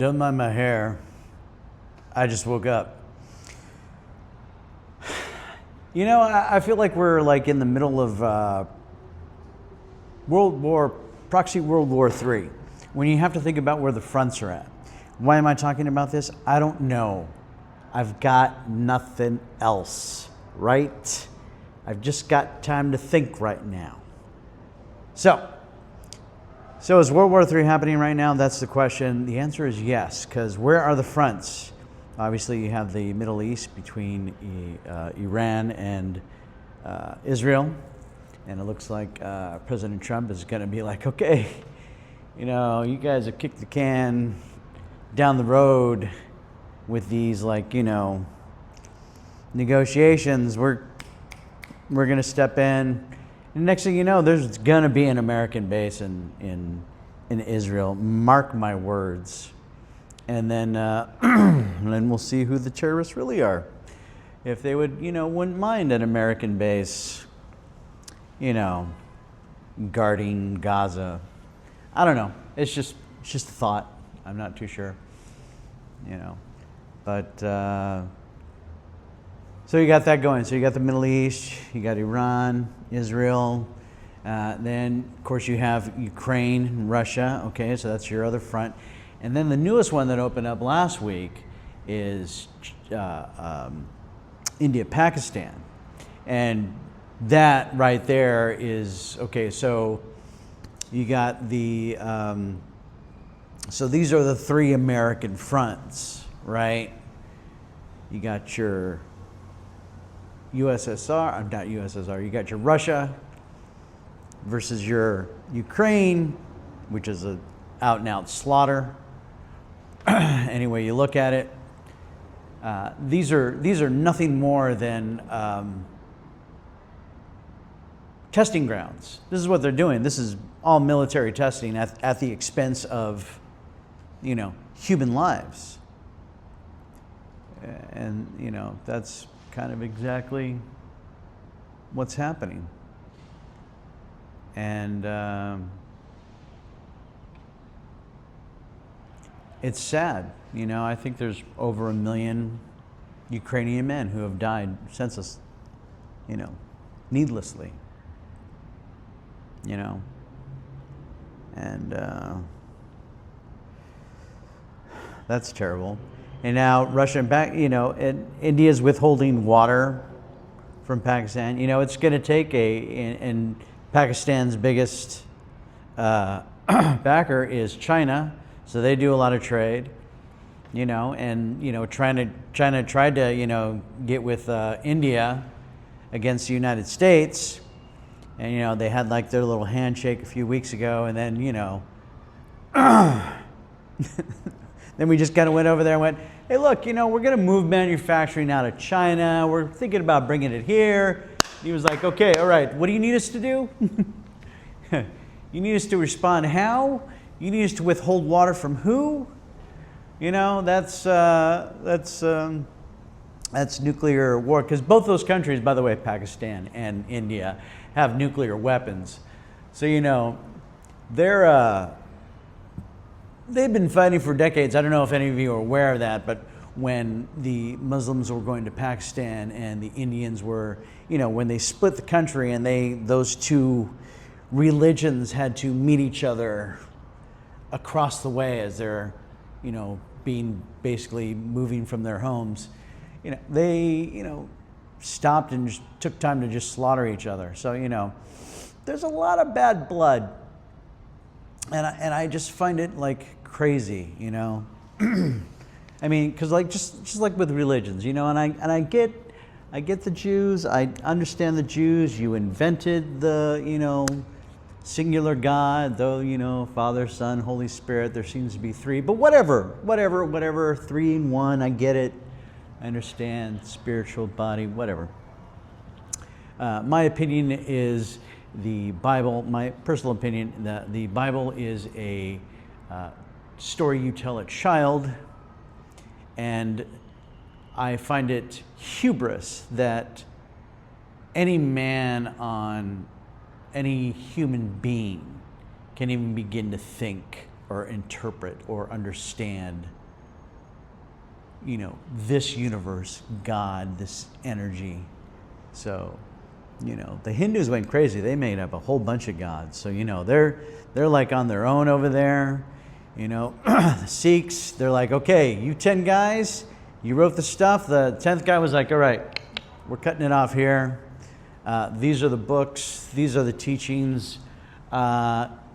Don't mind my hair. I just woke up. You know, I feel like we're like in the middle of proxy World War III, when you have to think about where the fronts are at. Why am I talking about this? I don't know. I've got nothing else, right? I've just got time to think right now. So is World War III happening right now? That's the question. The answer is yes, because where are the fronts? Obviously, you have the Middle East between Iran and Israel, and it looks like President Trump is going to be like, okay, you know, you guys have kicked the can down the road with these, like, you know, negotiations. We're going to step in. And next thing you know, there's going to be an American base in Israel. Mark my words. And then then we'll see who the terrorists really are. If they would, you know, wouldn't mind an American base, you know, guarding Gaza. I don't know. It's just a thought. I'm not too sure, you know. But so you got that going. So you got the Middle East, you got Iran, Israel. Then, of course, you have Ukraine and Russia. Okay, so that's your other front. And then the newest one that opened up last week is India, Pakistan. And that right there is, okay, so you got the, so these are the three American fronts, right? You got your USSR, not USSR, you got your Russia versus your Ukraine, which is a out and out slaughter. Any way you look at it, these are nothing more than testing grounds. This is what they're doing. This is all military testing at the expense of, you know, human lives. And, you know, that's kind of exactly what's happening. And it's sad. You know, I think there's over 1 million Ukrainian men who have died senseless, you know, needlessly. You know, and that's terrible. And now Russia and you know, and India's withholding water from Pakistan. You know, it's going to take and Pakistan's biggest backer is China, so they do a lot of trade. You know, and you know, China tried to, you know, get with India against the United States. And, you know, they had like their little handshake a few weeks ago, and then, you know, then we just kind of went over there and went, hey, look, you know, we're going to move manufacturing out of China. We're thinking about bringing it here. He was like, okay, all right, what do you need us to do? You need us to respond how? You need us to withhold water from who? You know, that's nuclear war. Because both those countries, by the way, Pakistan and India, have nuclear weapons. So, you know, they've been fighting for decades. I don't know if any of you are aware of that, but when the Muslims were going to Pakistan and the Indians were, you know, when they split the country and those two religions had to meet each other across the way as they're, you know, being basically moving from their homes, you know, they, you know, stopped and just took time to just slaughter each other. So, you know, there's a lot of bad blood, and I just find it like crazy, you know. I mean, because like just like with religions, you know, and I get the Jews. I understand the Jews. You invented the, you know, singular God, though, you know, Father, Son, Holy Spirit. There seems to be three, but whatever, 3 in 1. I get it. I understand spiritual body, whatever. My opinion is the Bible, my personal opinion, that the Bible is a story you tell a child, and I find it hubris that any man on any human being can even begin to think or interpret or understand, this universe, God, this energy. So, the Hindus went crazy. They made up a whole bunch of gods. So, they're like on their own over there. The Sikhs, they're like, okay, you 10 guys, you wrote the stuff. The 10th guy was like, all right, we're cutting it off here. These are the books. These are the teachings.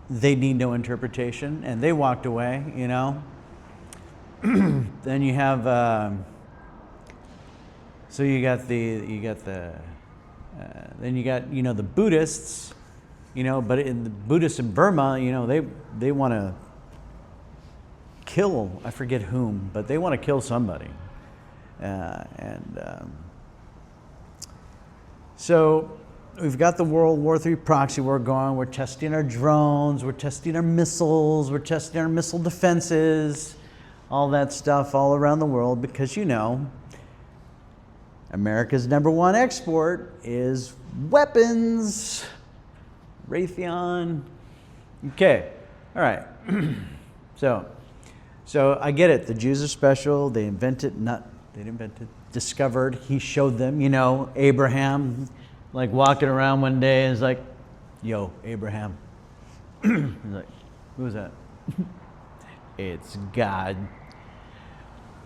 They need no interpretation. And they walked away, Then you have, then you got the Buddhists, but in the Buddhists in Burma, they want to kill, I forget whom, but they want to kill somebody. So we've got the World War III proxy war going. We're testing our drones. We're testing our missiles. We're testing our missile defenses, all that stuff all around the world because, America's #1 export is weapons. Raytheon. Okay. All right. So I get it. The Jews are special. They discovered. He showed them, Abraham, like walking around one day and is like, yo, Abraham. He's like, who's that? It's God.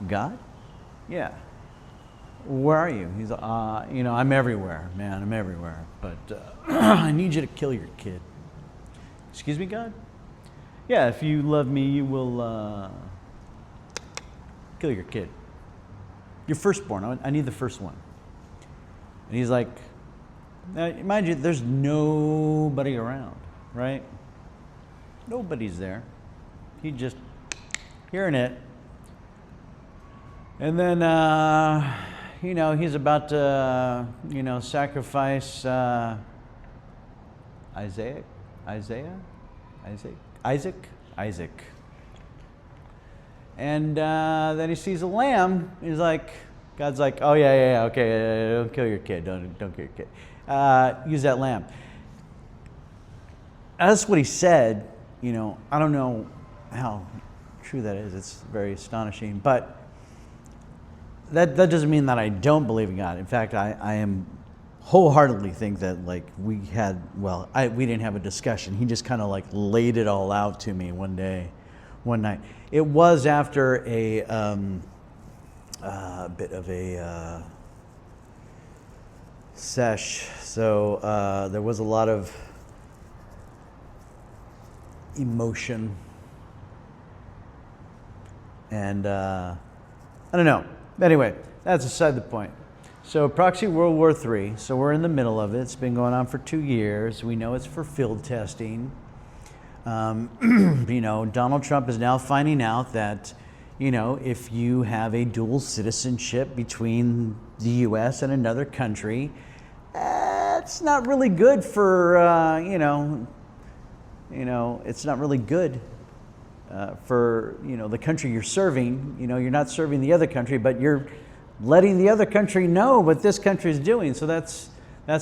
God? Yeah. Where are you? He's like, I'm everywhere, man. I'm everywhere. But I need you to kill your kid. Excuse me, God? Yeah, if you love me, you will kill your kid. Your firstborn. I need the first one. And he's like, mind you, there's nobody around, right? Nobody's there. He just hearing it. And then, he's about to, sacrifice Isaac. And then he sees a lamb. He's like, God's like, oh yeah, okay, don't kill your kid. Don't kill your kid. Use that lamb. That's what he said. I don't know how true that is. It's very astonishing, but that doesn't mean that I don't believe in God. In fact, I am wholeheartedly think that we didn't have a discussion. He just kind of laid it all out to me one night. It was after a bit of a sesh, so there was a lot of emotion, and I don't know. Anyway, that's beside the point. So proxy World War III, so we're in the middle of it. It's been going on for 2 years. We know it's for field testing. Donald Trump is now finding out that, if you have a dual citizenship between the U.S. and another country, it's not really good for, it's not really good for, the country you're serving. You're not serving the other country, but you're letting the other country know what this country is doing. So that's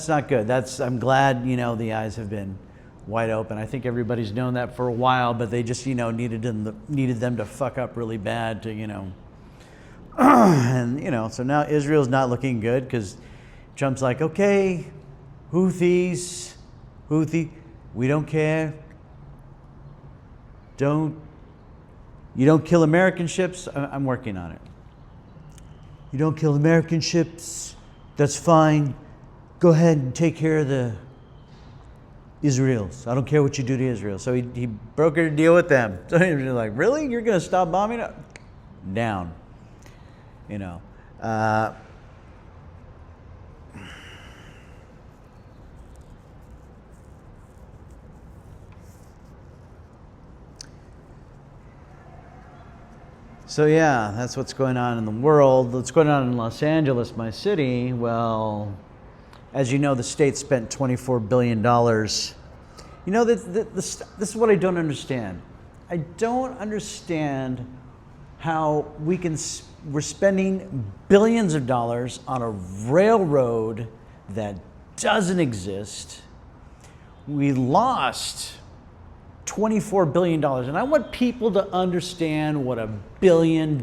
not good. I'm glad, the eyes have been wide open. I think everybody's known that for a while, but they just, needed them to fuck up really bad to, and, so now Israel's not looking good because Trump's like, okay, Houthi, we don't care. You don't kill American ships. I'm working on it. You don't kill American ships. That's fine. Go ahead and take care of the Israels. I don't care what you do to Israel. So he brokered a deal with them. So he was like, really? You're going to stop bombing? Down. So yeah, that's what's going on in the world. What's going on in Los Angeles, my city? Well, as you know, the state spent $24 billion. This is what I don't understand. I don't understand how we're spending billions of dollars on a railroad that doesn't exist. We lost $24 billion. And I want people to understand what $1 billion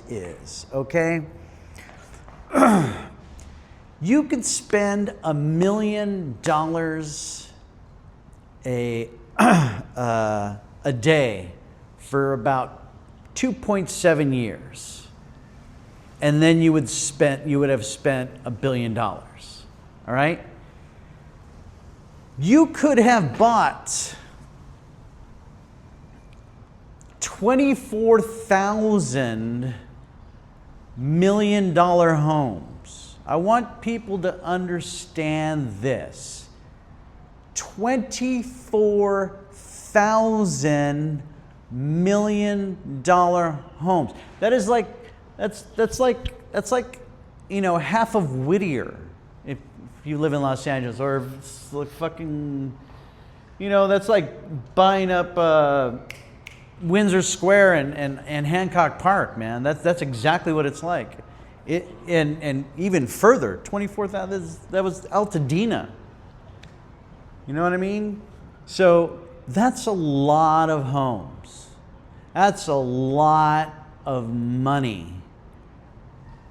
is, okay? You could spend $1 million a day for about 2.7 years. And then you would have spent $1 billion, all right? You could have bought 24,000 million-dollar homes. I want people to understand this. 24,000 million-dollar homes. That is like, that's like, you know, half of Whittier if you live in Los Angeles, or it's like fucking, you know, that's like buying up Windsor Square and Hancock Park, man. That's exactly what it's like. And even further, 24,000, that was Altadena. You know what I mean? So that's a lot of homes. That's a lot of money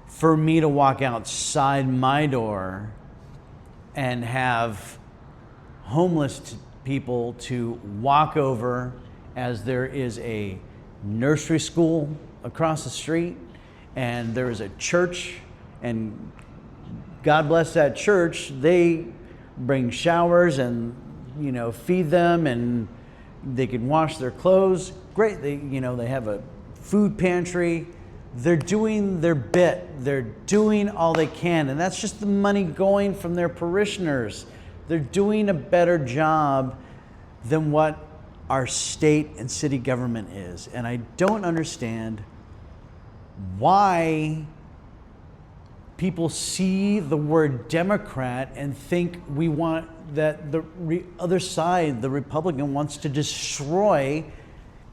for me to walk outside my door and have homeless people to walk over, as there is a nursery school across the street, and there is a church, and God bless that church. They bring showers and, you know, feed them, and they can wash their clothes. Great. They have a food pantry. They're doing their bit. They're doing all they can, and that's just the money going from their parishioners. They're doing a better job than what our state and city government is. And I don't understand why people see the word Democrat and think we want that the other side, the Republican, wants to destroy.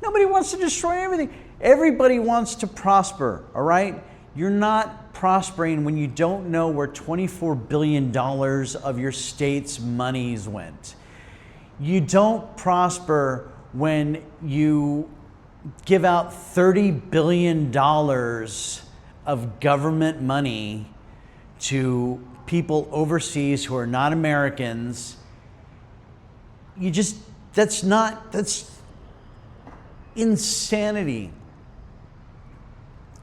Nobody wants to destroy everything. Everybody wants to prosper, all right? You're not prospering when you don't know where $24 billion of your state's monies went. You don't prosper when you give out $30 billion of government money to people overseas who are not Americans. That's insanity.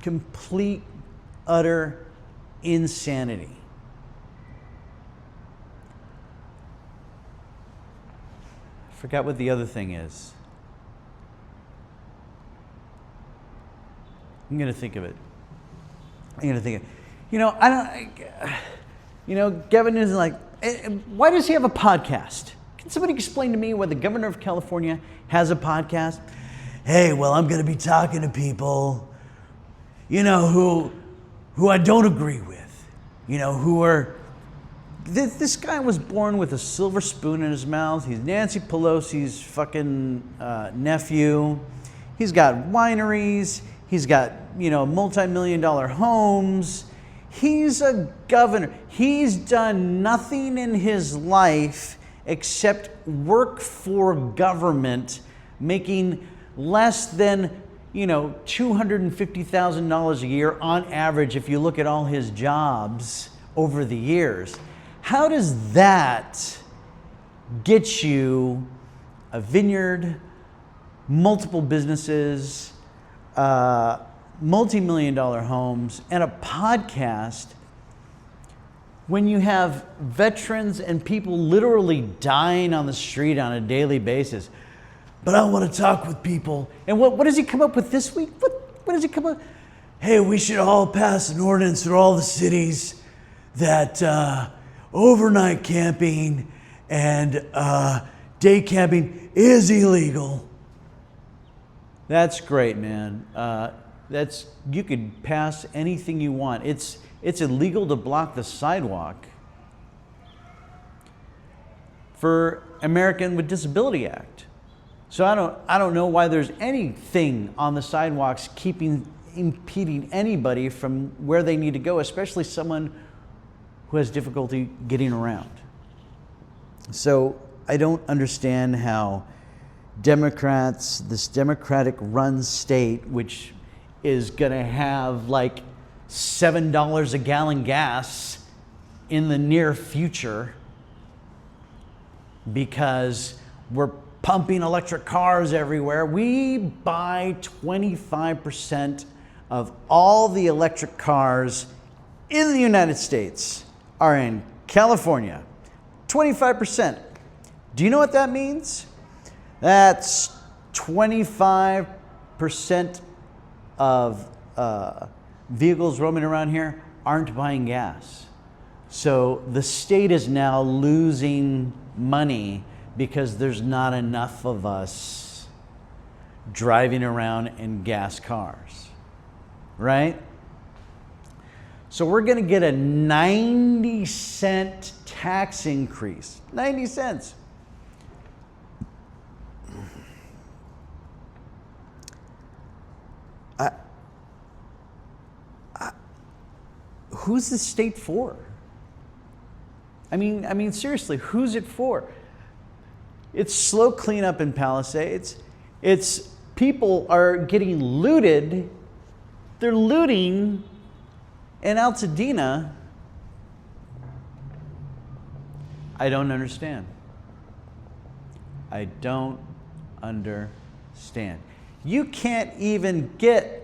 Complete, utter insanity. I forgot what the other thing is. I'm going to think of it. You know, Gavin is like, why does he have a podcast? Can somebody explain to me why the governor of California has a podcast? Hey, well, I'm going to be talking to people, you know, who I don't agree with, you know, who are, this guy was born with a silver spoon in his mouth. He's Nancy Pelosi's fucking nephew. He's got wineries. He's got, you know, multi-million-dollar homes. He's a governor. He's done nothing in his life except work for government, making less than, you know, $250,000 a year on average if you look at all his jobs over the years. How does that get you a vineyard, multiple businesses, multi-million-dollar homes, and a podcast when you have veterans and people literally dying on the street on a daily basis? But I want to talk with people. And what does he come up with this week? What does he come up? Hey, we should all pass an ordinance through all the cities that overnight camping and day camping is illegal. That's great, man. You could pass anything you want. It's illegal to block the sidewalk for American with Disability Act. So I don't know why there's anything on the sidewalks impeding anybody from where they need to go, especially someone who has difficulty getting around. So I don't understand how Democrats, this Democratic run state, which is going to have like $7 a gallon gas in the near future because we're pumping electric cars everywhere. We buy 25% of all the electric cars in the United States are in California. 25%. Do you know what that means? That's 25% of vehicles roaming around here aren't buying gas. So the state is now losing money because there's not enough of us driving around in gas cars, right? So we're going to get a 90-cent tax increase. 90 cents. Who's the state for? I mean, seriously, who's it for? It's slow cleanup in Palisades. It's people are getting looted. They're looting in Altadena. I don't understand. I don't understand. You can't even get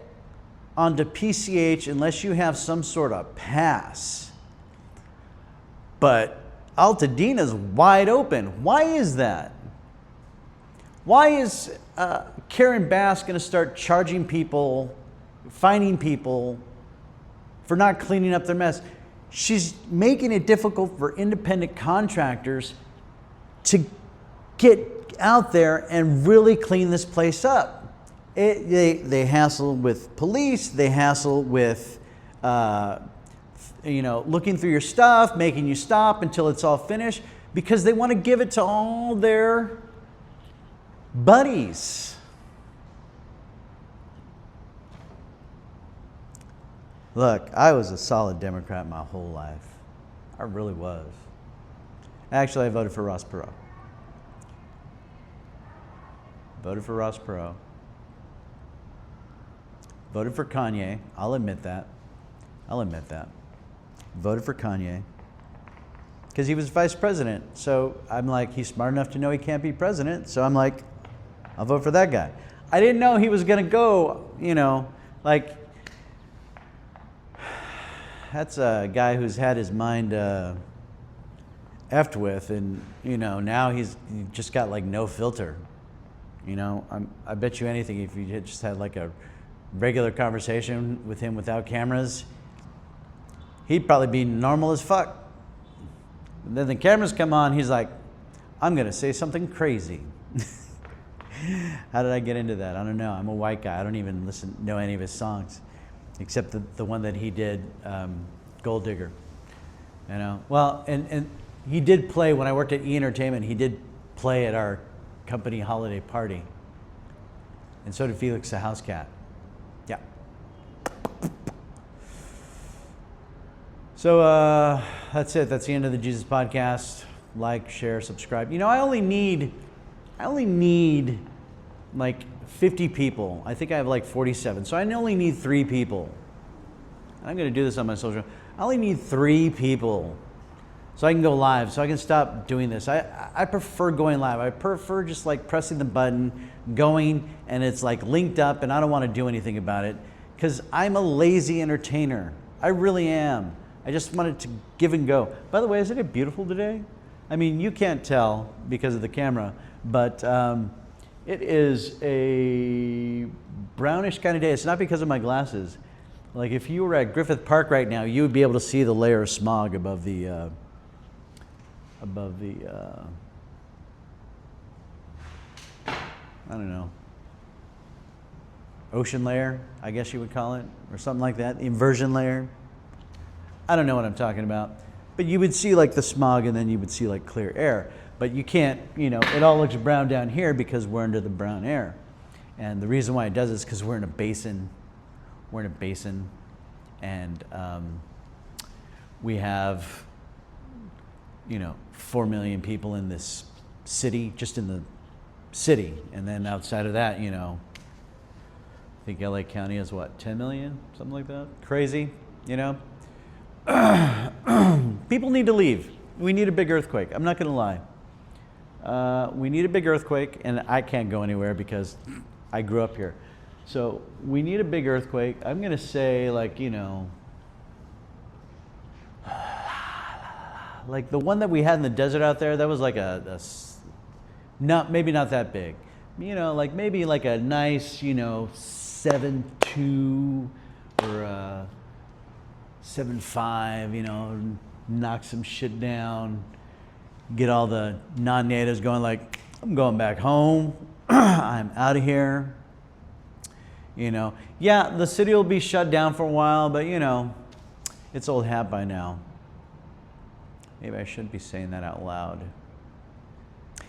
onto PCH unless you have some sort of pass. But Altadena's wide open. Why is that? Why is Karen Bass going to start charging people, fining people for not cleaning up their mess? She's making it difficult for independent contractors to get out there and really clean this place up. They hassle with police. They hassle with, looking through your stuff, making you stop until it's all finished because they want to give it to all their buddies. Look, I was a solid Democrat my whole life. I really was. Actually, I voted for Ross Perot. Voted for Ross Perot. Voted for Kanye. I'll admit that. Voted for Kanye. Because he was vice president. So I'm like, he's smart enough to know he can't be president. So I'm like, I'll vote for that guy. I didn't know he was going to go, that's a guy who's had his mind effed with. And, now he's just got like no filter. I bet you anything if you had just had like a regular conversation with him without cameras, he'd probably be normal as fuck. And then the cameras come on, he's like, I'm going to say something crazy. How did I get into that? I don't know. I'm a white guy. I don't even know any of his songs, except the one that he did, Gold Digger. Well, and he did play, when I worked at E! Entertainment, he did play at our company holiday party. And so did Felix the House Cat. Yeah. So that's it. That's the end of the Jesus Podcast. Like, share, subscribe. I only need like 50 people. I think I have like 47. So I only need 3 people. I'm going to do this on my social. I only need 3 people so I can go live, so I can stop doing this. I prefer going live. I prefer just like pressing the button, going, and it's like linked up, and I don't want to do anything about it because I'm a lazy entertainer. I really am. I just wanted to give and go. By the way, isn't it beautiful today? I mean, you can't tell because of the camera, but it is a brownish kind of day. It's not because of my glasses. Like if you were at Griffith Park right now, you would be able to see the layer of smog above the I don't know, ocean layer, I guess you would call it, or something like that, inversion layer. I don't know what I'm talking about, but you would see like the smog and then you would see like clear air, but you can't, it all looks brown down here because we're under the brown air. And the reason why it does is because we're in a basin. And we have 4 million people in this city, just in the city. And then outside of that, you know, I think LA County is what, 10 million, something like that? Crazy, you know? People need to leave. We need a big earthquake. I'm not going to lie. We need a big earthquake, and I can't go anywhere because I grew up here. So we need a big earthquake. I'm going to say, like, you know, like the one that we had in the desert out there, that was like maybe not that big. You know, like maybe like a nice, you know, 7.2 or a 7.5, you know, knock some shit down, get all the non-natives going like, I'm going back home, I'm out of here. You know, yeah, the city will be shut down for a while, but you know, it's old hat by now. Maybe I shouldn't be saying that out loud.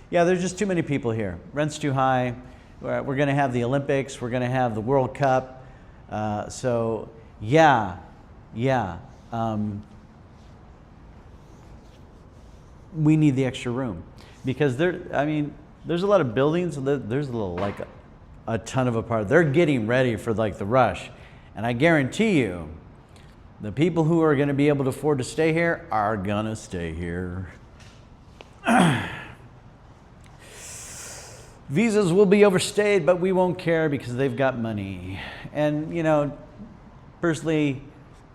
Yeah, there's just too many people here. Rent's too high. We're going to have the Olympics. We're going to have the World Cup. So, yeah. We need the extra room because there's a lot of buildings. There's a ton of apartments. They're getting ready for like the rush, and I guarantee you, the people who are going to be able to afford to stay here are going to stay here. Visas will be overstayed, but we won't care because they've got money. And, you know, personally,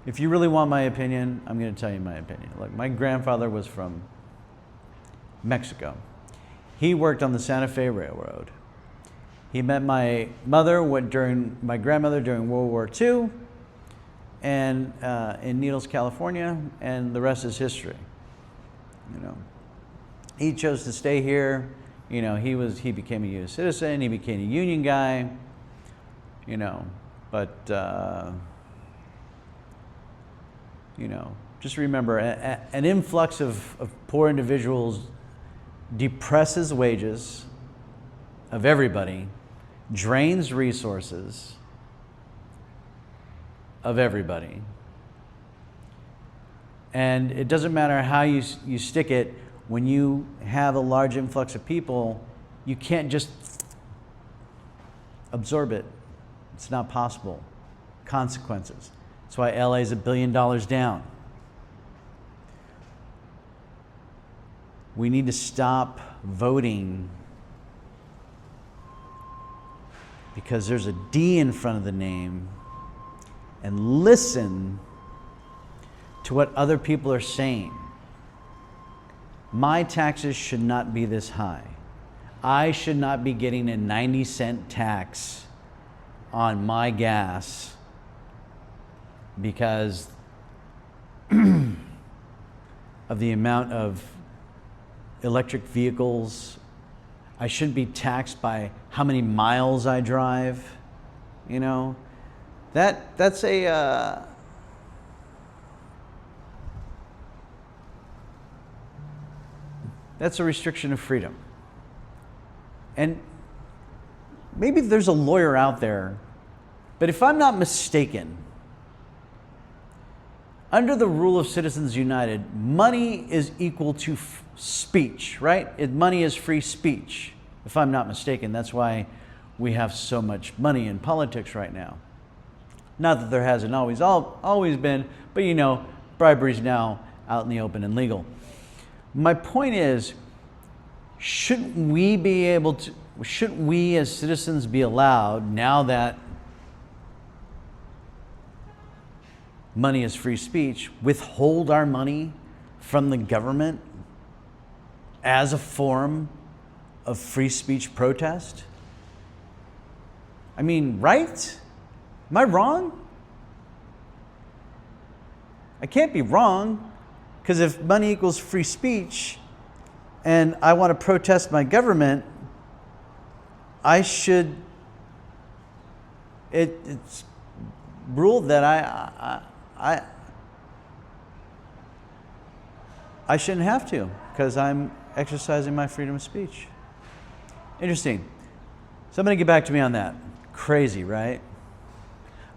if you really want my opinion, I'm going to tell you my opinion. Like, my grandfather was from Mexico. He worked on the Santa Fe Railroad. He met my grandmother during World War II, and in Needles, California, and the rest is history. You know, he chose to stay here. You know, he became a U.S. citizen. He became a union guy. You know, but you know, just remember, an influx of poor individuals depresses wages of everybody, drains resources of everybody. And it doesn't matter how you stick it, when you have a large influx of people, you can't just absorb it. It's not possible. Consequences. That's why LA is $1 billion down. We need to stop voting because there's a D in front of the name, and listen to what other people are saying. My taxes should not be this high. I should not be getting a 90-cent tax on my gas because of the amount of electric vehicles. I shouldn't be taxed by how many miles I drive. You know, that's a that's a restriction of freedom. And maybe there's a lawyer out there, but if I'm not mistaken, under the rule of Citizens United, money is equal to speech, right? Money is free speech, if I'm not mistaken. That's why we have so much money in politics right now. Not that there hasn't always been, but you know, bribery's now out in the open and legal. My point is, shouldn't we as citizens be allowed, now that money is free speech, withhold our money from the government as a form of free speech protest? I mean, right? Am I wrong? I can't be wrong, because if money equals free speech and I want to protest my government, I should, it's ruled that I shouldn't have to, because I'm exercising my freedom of speech. Interesting. Somebody get back to me on that. Crazy, right?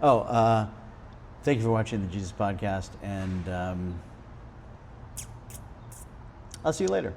Oh, thank you for watching the Jesus Podcast, and I'll see you later.